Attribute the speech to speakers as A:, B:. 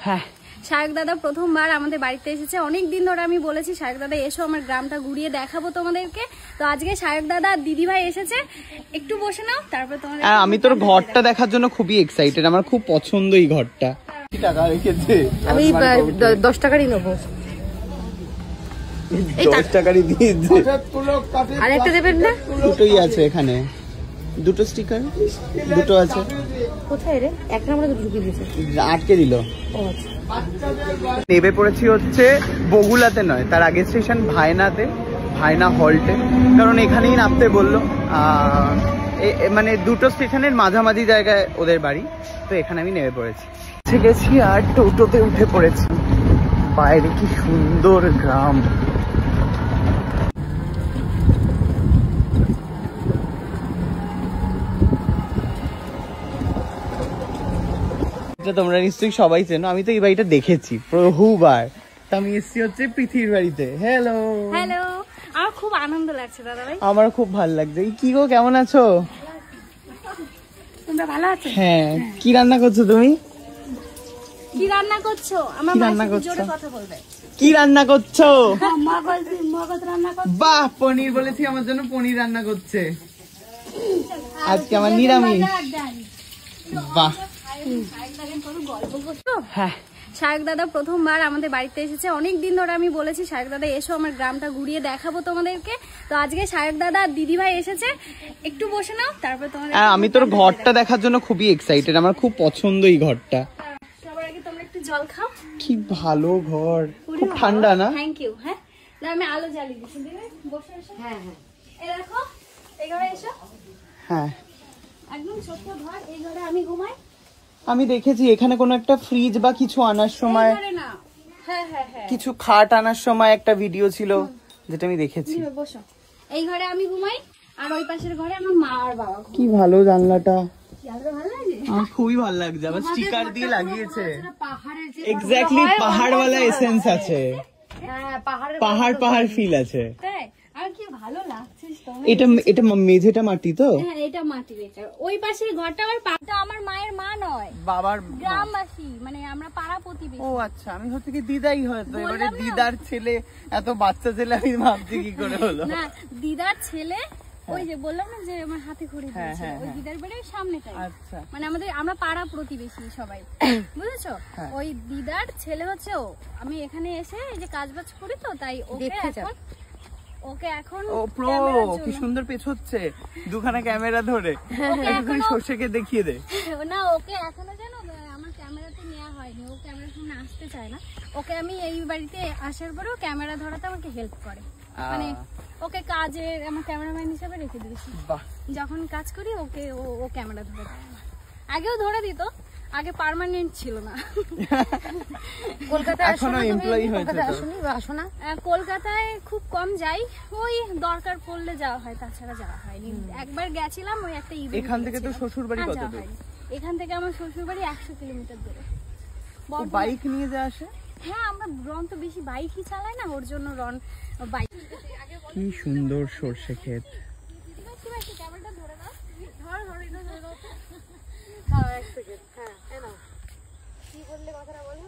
A: হ্যাঁ, শায়ক দাদা প্রথমবার আমাদের বাড়িতে এসেছে। অনেক দিন ধরে আমি বলেছি শায়ক দাদা এসো, আমার গ্রামটা ঘুরিয়ে দেখাবো তোমাদেরকে। তো আজকে শায়ক দাদা দিদি ভাই এসেছে, একটু বসে নাও তারপর তোমাদের।
B: আমি তোর ঘরটা দেখার জন্য খুবই এক্সাইটেড, আমার খুব পছন্দ এই ঘরটা। টাকা রেখেছে,
C: আমি 10 টাকারই নেবো।
B: 10 টাকারই দিয়ে
C: আরেকটা দেবেন না?
B: দুটোই আছে এখানে, দুটো স্টিকার দুটো আছে।
C: কোথায় রে? এক নম্বরে দুটো ঢুকিয়ে দিয়েছে,
B: আটকে দিল।
C: ও আচ্ছা।
B: নেমে পড়েছি হচ্ছে বগুলাতে নয়, তার আগে স্টেশন ভায়নাতে, ভায়না হল্টে, কারণ এখানেই নামতে বললো। মানে দুটো স্টেশনের মাঝামাঝি জায়গায় ওদের বাড়ি, তো এখানে আমি নেমে পড়েছি। গেছি আর টোটোতে উঠে পড়েছি। বাইরে কি সুন্দর গ্রাম। তোমরা নিশ্চয়ই সবাই চেনো, আমি তো এই বাড়িটা দেখেছি বহুবার। আমি এসেছি হচ্ছে পৃথিবীর বাড়িতে। হ্যালো
A: হ্যালো, আমার খুব আনন্দ লাগছে দাদা ভাই।
B: আমার খুব ভালো লাগছে। কি গো, কেমন আছো?
A: তোমরা ভালো আছো?
B: হ্যাঁ। কি রান্না করছো তুমি?
A: কি রান্না করছো? আমার মা জোরে কথা বলবে।
B: কি রান্না করছো?
A: মগজ রান্না করছো।
B: বাহ, পনির বলেছি, আমার জন্য পনির রান্না করছে আজকে, আমার নিরামিষ। বাহ।
A: হ্যাঁ, শায়ক দাদা প্রথমবার আমাদের বাড়িতে এসেছে। অনেক দিন ধরে আমি বলেছি শায়ক দাদা এসো, আমার গ্রামটা ঘুরিয়ে দেখাবো তোমাদেরকে। তো আজকে শায়ক দাদা দিদি ভাই এসেছে, একটু বসে নাও তারপর তোমাদের।
B: আমি তোর ঘরটা দেখার জন্য খুবই এক্সাইটেড, আমার খুব পছন্দ এই ঘরটা।
A: সবার আগে তোমরা একটু জল খাও।
B: কি ভালো ঘর, খুব ঠান্ডা না?
A: Thank you. হ্যাঁ, আমি আলো জ্বালিয়ে দিচ্ছি, দিদি বসে এসো। হ্যাঁ হ্যাঁ, এই দেখো, এই ঘরে এসো।
B: হ্যাঁ,
A: একদম ছোট্ট ঘর, এই ঘরে আমি ঘুমাই।
B: আমি দেখেছি এখানে কোনো একটা ফ্রিজ বা কিছু আনার সময়, কিছু খাট আনার সময় একটা ভিডিও ছিল যেটা আমি দেখেছি।
A: বসো, এই ঘরে আমি ঘুমাই আর ওই পাশের ঘরে আমার মা আর বাবা।
B: কি ভালো জানলাটা,
A: ভালো লাগে?
B: আমার খুবই ভালো লাগছে। আবার স্টিকার দিয়ে লাগিয়েছে, এক্স্যাক্টলি পাহাড়ওয়ালা এসেন্স আছে, পাহাড় পাহাড় ফিল আছে।
A: আর কি ভালো লাগছে।
B: এটা মেঝেটা মাটি তো?
A: হ্যাঁ, এটা মাটির। এটা ওই পাশের ঘরটা আমার মায়ের মা নয়,
B: বাবার
A: গ্রামবাসী, মানে আমরা পাড়া প্রতিবেশী।
B: ও আচ্ছা, আমি হচ্ছে কি দিদাই হয়তো। এবারে দিদার ছেলে, এত বাচ্চা ছেলে, আমি ভাবছি কি করে হলো।
A: না, দিদার ছেলে, ওই যে বললাম না যে আমার হাতে খড়ি দিয়েছে, ওই দিদার বাড়ির সামনেটাই।
B: আচ্ছা,
A: মানে আমরা পাড়া প্রতিবেশী সবাই, বুঝেছো? ওই দিদার ছেলে হচ্ছে ও। আমি এখানে এসে এই যে কাজবাজ করি তো, তাই ওকে এখন
B: ও প্রো, কি সুন্দর পেছচ্ছে দুখানা ক্যামেরা ধরে। এখন শোষেকে দেখিয়ে দে
A: না, ওকে এখনো জানো আমার ক্যামেরাতে নেওয়া হয়নি, ও ক্যামেরার সামনে আসতে চায় না। ওকে আমি এই বাড়িতে আসার পরেও ক্যামেরা ধরাতে আমাকে হেল্প করে, মানে ওকে কাজে আমার ক্যামেরাম্যান হিসেবে রেখে দিয়েছি। যখন কাজ করি ওকে ও ক্যামেরা ধরে দেয়। আগেও ধরে দিত, আগে পার্মানেন্ট ছিল না।
C: কলকাতায়
B: এখনো এমপ্লয়ি হয়েছে
A: কলকাতায় খুব কম যাই, ওই দরকার পড়লে যাওয়া হয়, তাছাড়া যাওয়া হয়নি। একবার গেছিলাম ওই একটা ইভেন্ট।
B: এখান থেকে তো শ্বশুর বাড়ি কত দূর?
A: এখান থেকে আমার শ্বশুর বাড়ি 100 কিলোমিটার দূরে।
B: বাইক নিয়ে যা আসে?
A: হ্যাঁ, আমরা রন তো বেশি বাইকই চালাই না, ওর জন্য রন বাইক।
B: কি সুন্দর সরষে ক্ষেত।
A: ক্যামেরাটা ধরে দাও, কি বললে কথাটা বলো।